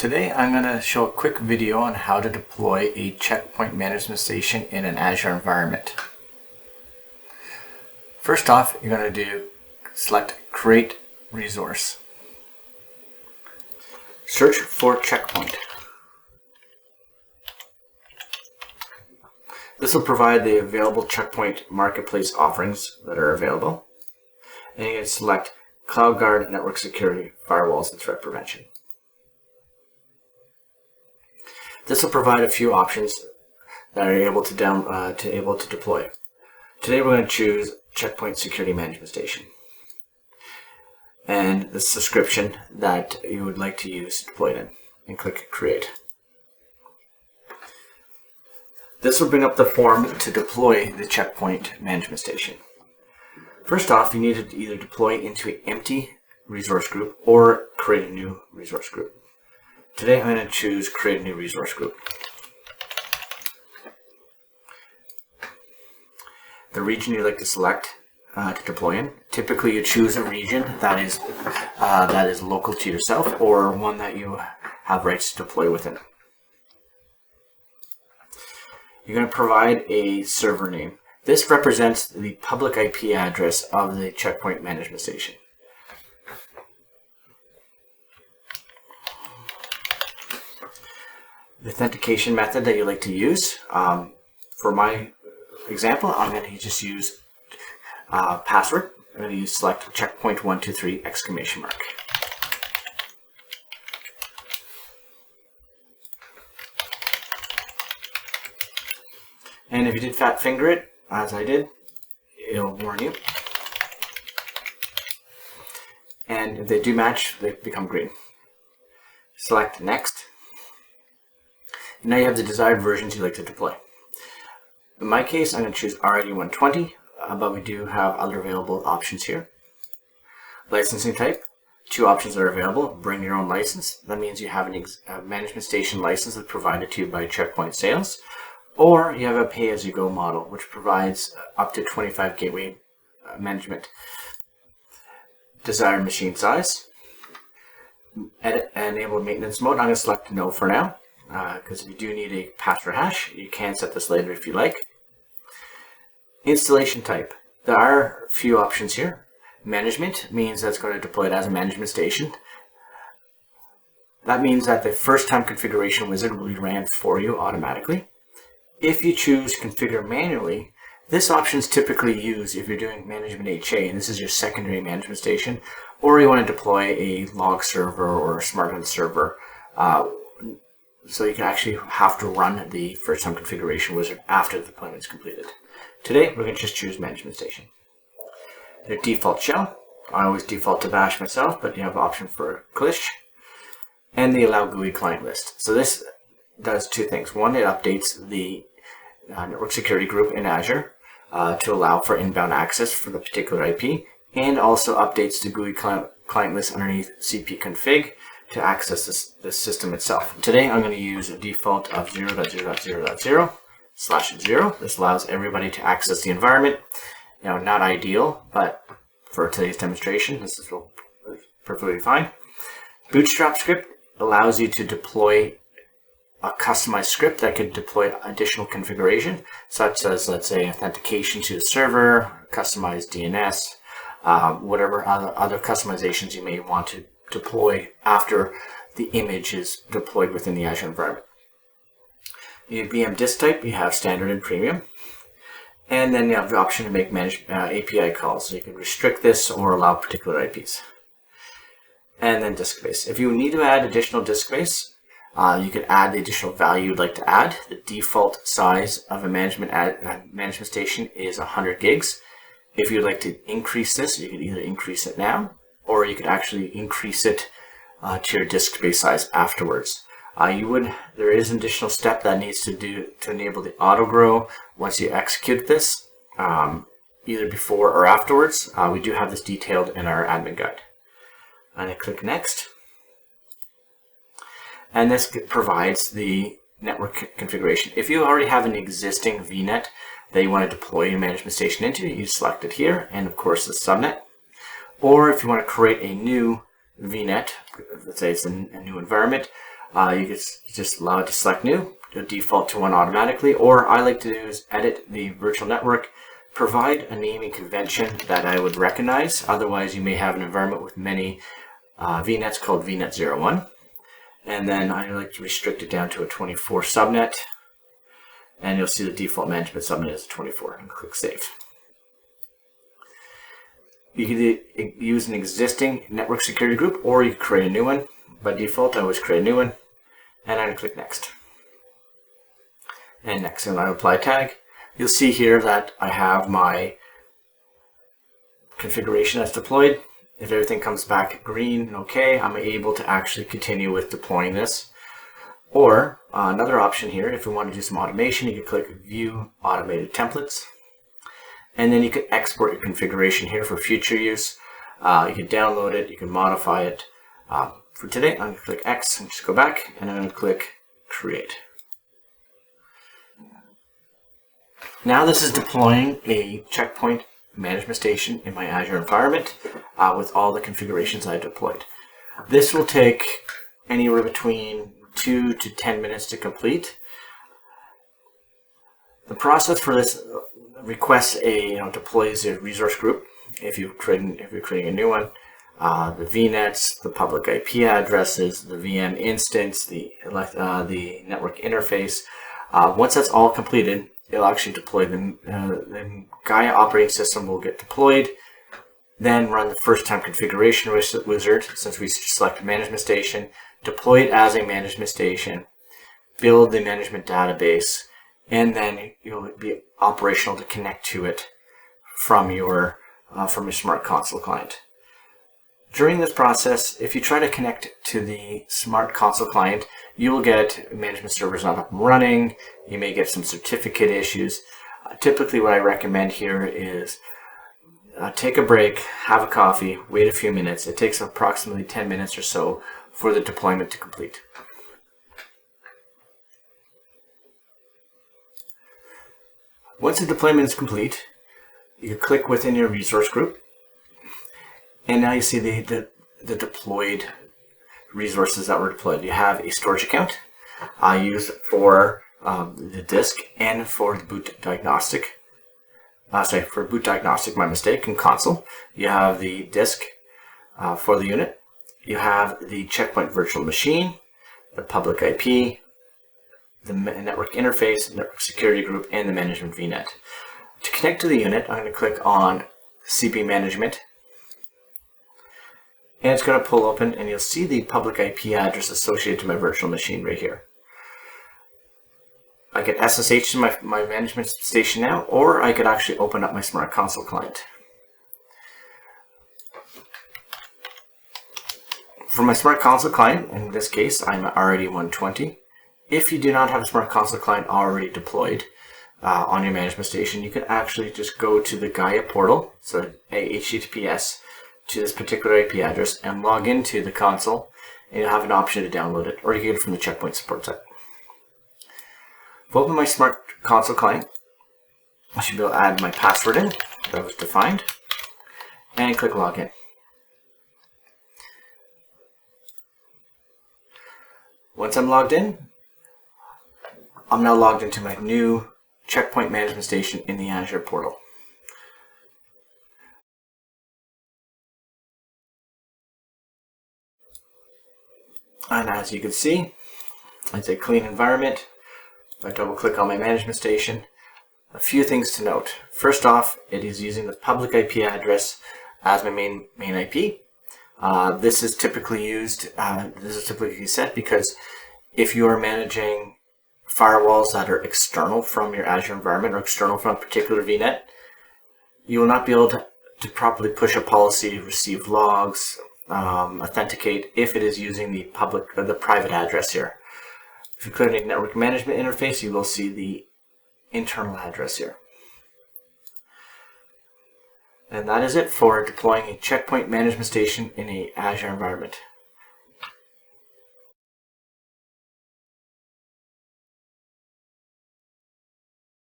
Today I'm going to show a quick video on how to deploy a checkpoint management station in an Azure environment. First off, you're going to select Create Resource. Search for Checkpoint. This will provide the available Checkpoint marketplace offerings that are available. And you can select CloudGuard, network security, firewalls, and threat prevention. This will provide a few options that are able to deploy. Today we're going to choose Checkpoint Security Management Station and the subscription that you would like to use to deploy it in, and click Create. This will bring up the form to deploy the Checkpoint Management Station. First off, you need to either deploy into an empty resource group or create a new resource group. Today I'm going to choose Create a New Resource Group. The region you'd like to select to deploy in. Typically you choose a region that is local to yourself or one that you have rights to deploy within. You're going to provide a server name. This represents the public IP address of the Checkpoint Management Station. The authentication method that you like to use. For my example, I'm going to just use password. I'm going to use select checkpoint123 exclamation mark. And if you did fat finger it, as I did, it'll warn you. And if they do match, they become green. Select next. Now you have the desired versions you'd like to deploy. In my case, I'm going to choose RID120, but we do have other available options here. Licensing type, two options are available. Bring your own license. That means you have a management station license that's provided to you by Checkpoint Sales, or you have a pay-as-you-go model, which provides up to 25 gateway management. Desired machine size. Edit and enable maintenance mode. I'm going to select no for now. Because if you do need a password hash, you can set this later if you like. Installation type. There are a few options here. Management means that's going to deploy it as a management station. That means that the first time configuration wizard will be ran for you automatically. If you choose configure manually, this option is typically used if you're doing management HA, and this is your secondary management station, or you want to deploy a log server or a SmartCenter server. So you can actually have to run the first time configuration wizard after the deployment is completed. Today, we're going to just choose management station. The default shell. I always default to bash myself, but you have an option for Clish. And the allow GUI client list. So this does two things. One, it updates the network security group in Azure to allow for inbound access for the particular IP, and also updates the GUI client list underneath cpconfig to access this system itself. Today I'm going to use a default of 0.0.0.0/0. This allows everybody to access the environment. Not ideal, but for today's demonstration, this is perfectly fine. Bootstrap script allows you to deploy a customized script that could deploy additional configuration, such as, let's say, authentication to the server, customized DNS, whatever other customizations you may want to deploy after the image is deployed within the Azure environment. You have VM disk type, you have standard and premium, and then you have the option to make API calls, so you can restrict this or allow particular IPs. And then disk space. If you need to add additional disk space, you can add the additional value you'd like to add. The default size of a management station is 100 gigs. If you'd like to increase this, you can either increase it now, or you could actually increase it to your disk space size afterwards. There is an additional step that needs to do to enable the auto grow once you execute this, either before or afterwards. We do have this detailed in our admin guide. I'm going to click next. And this provides the network configuration. If you already have an existing VNet that you want to deploy your management station into, you select it here, and of course the subnet. Or if you want to create a new VNet, let's say it's a new environment, You can just allow it to select new. It'll default to 1 automatically, or I like to do is edit the virtual network, provide a naming convention that I would recognize. Otherwise, you may have an environment with many VNets called VNet01. And then I like to restrict it down to a 24 subnet. And you'll see the default management subnet is 24, and click Save. You can use an existing network security group, or you can create a new one. By default, I always create a new one, and I'm going to click Next. And next, and I apply a tag. You'll see here that I have my configuration that's deployed. If everything comes back green and okay, I'm able to actually continue with deploying this. Or another option here, if you want to do some automation, you can click View Automated Templates. And then you can export your configuration here for future use. You can download it, you can modify it. For today, I'm going to click X and just go back, and I'm going to click Create. Now this is deploying a Check Point management station in my Azure environment with all the configurations I deployed. This will take anywhere between 2 to 10 minutes to complete. The process for this requests deploys a resource group if you're creating a new one. The VNets, the public IP addresses, the VM instance, the network interface. Once that's all completed, it'll actually deploy the Gaia operating system will get deployed, then run the first time configuration wizard, since we select management station, deploy it as a management station, build the management database, and then you'll be operational to connect to it from your Smart Console client. During this process, if you try to connect to the Smart Console client, you will get management servers not up and running. You may get some certificate issues. Typically, what I recommend here is take a break, have a coffee, wait a few minutes. It takes approximately 10 minutes or so for the deployment to complete. Once the deployment is complete, you can click within your resource group. And now you see the deployed resources that were deployed. You have a storage account used for the disk and for the boot diagnostic. For boot diagnostic, my mistake, in console. You have the disk for the unit. You have the Check Point virtual machine, the public IP, the network interface, network security group, and the management VNet. To connect to the unit, I'm going to click on CP management. And it's going to pull open, and you'll see the public IP address associated to my virtual machine right here. I could SSH to my management station now, or I could actually open up my Smart Console client. For my Smart Console client, in this case, I'm at RD120. If you do not have a Smart Console client already deployed on your management station, you can actually just go to the Gaia portal, so HTTPS, to this particular IP address and log into the console, and you'll have an option to download it, or you can get it from the Check Point support site. If I open my Smart Console client, I should be able to add my password in that was defined, and click Login. Once I'm logged in, I'm now logged into my new Check Point management station in the Azure portal. And as you can see, it's a clean environment. If I double click on my management station, a few things to note. First off, it is using the public IP address as my main IP. This is typically set because if you are managing firewalls that are external from your Azure environment or external from a particular VNet, you will not be able to properly push a policy, receive logs, authenticate if it is using the public or the private address here. If you click on the network management interface, you will see the internal address here. And that is it for deploying a Check Point management station in an Azure environment.